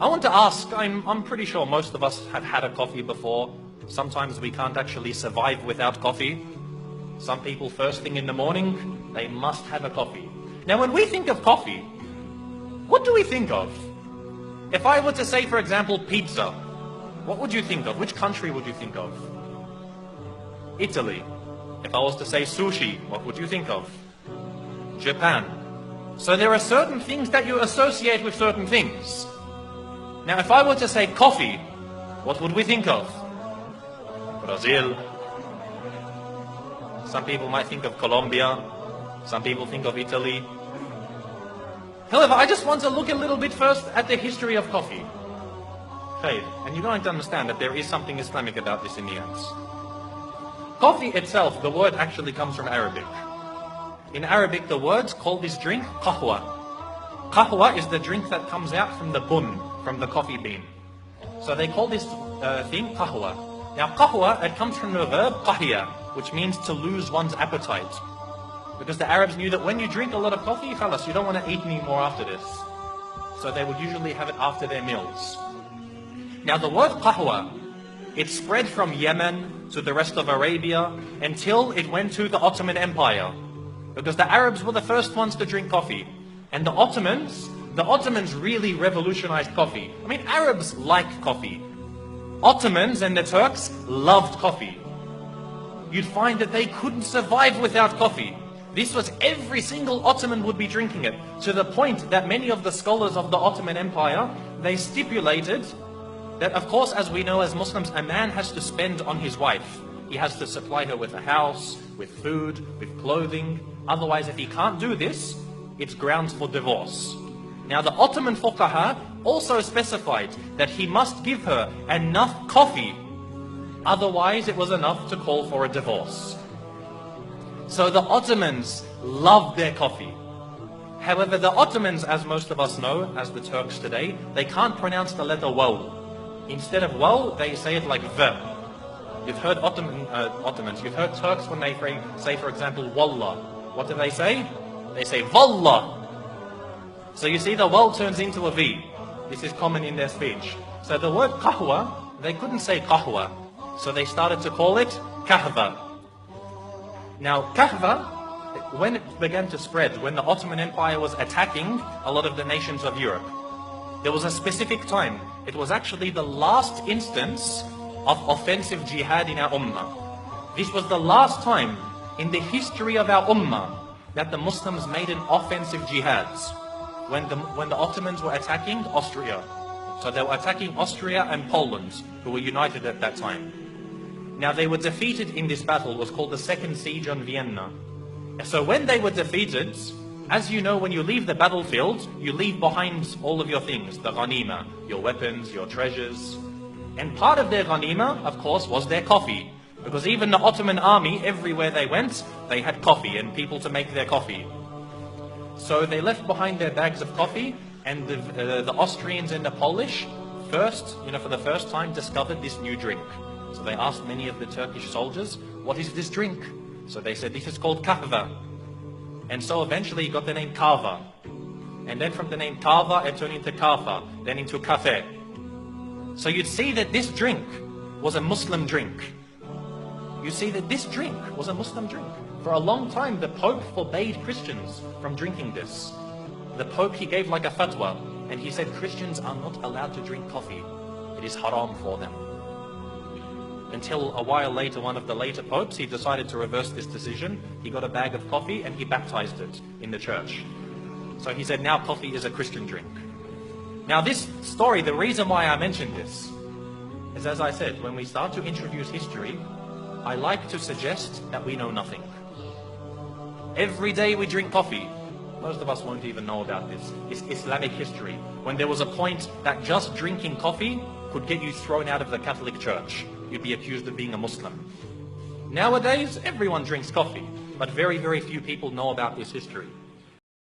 I want to ask, I'm pretty sure most of us have had a coffee before. Sometimes we can't actually survive without coffee. Some people first thing in the morning, they must have a coffee. Now when we think of coffee, what do we think of? If I were to say, for example, pizza, what would you think of? Which country would you think of? Italy. If I was to say sushi, what would you think of? Japan. So there are certain things that you associate with certain things. Now if I were to say coffee, what would we think of? Brazil. Some people might think of Colombia. Some people think of Italy. However, I just want to look a little bit first at the history of coffee. Okay, and you're going to understand that there is something Islamic about this in the end. Coffee itself, the word actually comes from Arabic. In Arabic, the words call this drink qahwa. Qahwa is the drink that comes out from the bun, from the coffee bean. So they call this thing qahwa. Now qahwa, it comes from the verb qahiya, which means to lose one's appetite. Because the Arabs knew that when you drink a lot of coffee, khalas, you don't want to eat any more after this. So they would usually have it after their meals. Now the word qahwa, it spread from Yemen to the rest of Arabia until it went to the Ottoman Empire. Because the Arabs were the first ones to drink coffee. And the Ottomans really revolutionized coffee. I mean, Arabs like coffee. Ottomans and the Turks loved coffee. You'd find that they couldn't survive without coffee. This was every single Ottoman would be drinking it, to the point that many of the scholars of the Ottoman Empire, they stipulated that, of course, as we know as Muslims, a man has to spend on his wife. He has to supply her with a house, with food, with clothing. Otherwise, if he can't do this, it's grounds for divorce. Now, the Ottoman fuqaha also specified that he must give her enough coffee. Otherwise, it was enough to call for a divorce. So the Ottomans loved their coffee. However, the Ottomans, as most of us know, as the Turks today, they can't pronounce the letter waw. Instead of waw, they say it like v. You've heard Ottomans, you've heard Turks when they say, for example, wallah. What do they say? They say wallah. So you see the waw turns into a v. This is common in their speech. So the word qahwa, they couldn't say qahwa. So they started to call it kahva. Now, kahva, when it began to spread, when the Ottoman Empire was attacking a lot of the nations of Europe, there was a specific time. It was actually the last instance of offensive jihad in our ummah. This was the last time in the history of our ummah that the Muslims made an offensive jihad. When the Ottomans were attacking Austria. So they were attacking Austria and Poland, who were united at that time. Now they were defeated in this battle. It was called the Second Siege on Vienna. So when they were defeated, as you know, when you leave the battlefield, you leave behind all of your things, the ghanima, your weapons, your treasures. And part of their ghanima, of course, was their coffee. Because even the Ottoman army, everywhere they went, they had coffee and people to make their coffee. So they left behind their bags of coffee, and the Austrians and the Polish for the first time discovered this new drink. So they asked many of the Turkish soldiers, what is this drink? So they said, this is called kahva. And so eventually it got the name kava. And then from the name kava, it turned into kafa, then into cafe. So you'd see that this drink was a Muslim drink. You see that this drink was a Muslim drink. For a long time, the Pope forbade Christians from drinking this. The Pope, he gave like a fatwa, and he said Christians are not allowed to drink coffee. It is haram for them. Until a while later, one of the later popes, he decided to reverse this decision. He got a bag of coffee and he baptized it in the church. So he said now coffee is a Christian drink. Now this story, the reason why I mentioned this is, as I said, when we start to introduce history, I like to suggest that we know nothing. Every day we drink coffee. Most of us won't even know about this. It's Islamic history. When there was a point that just drinking coffee could get you thrown out of the Catholic Church. You'd be accused of being a Muslim. Nowadays, everyone drinks coffee, but very, very few people know about this history.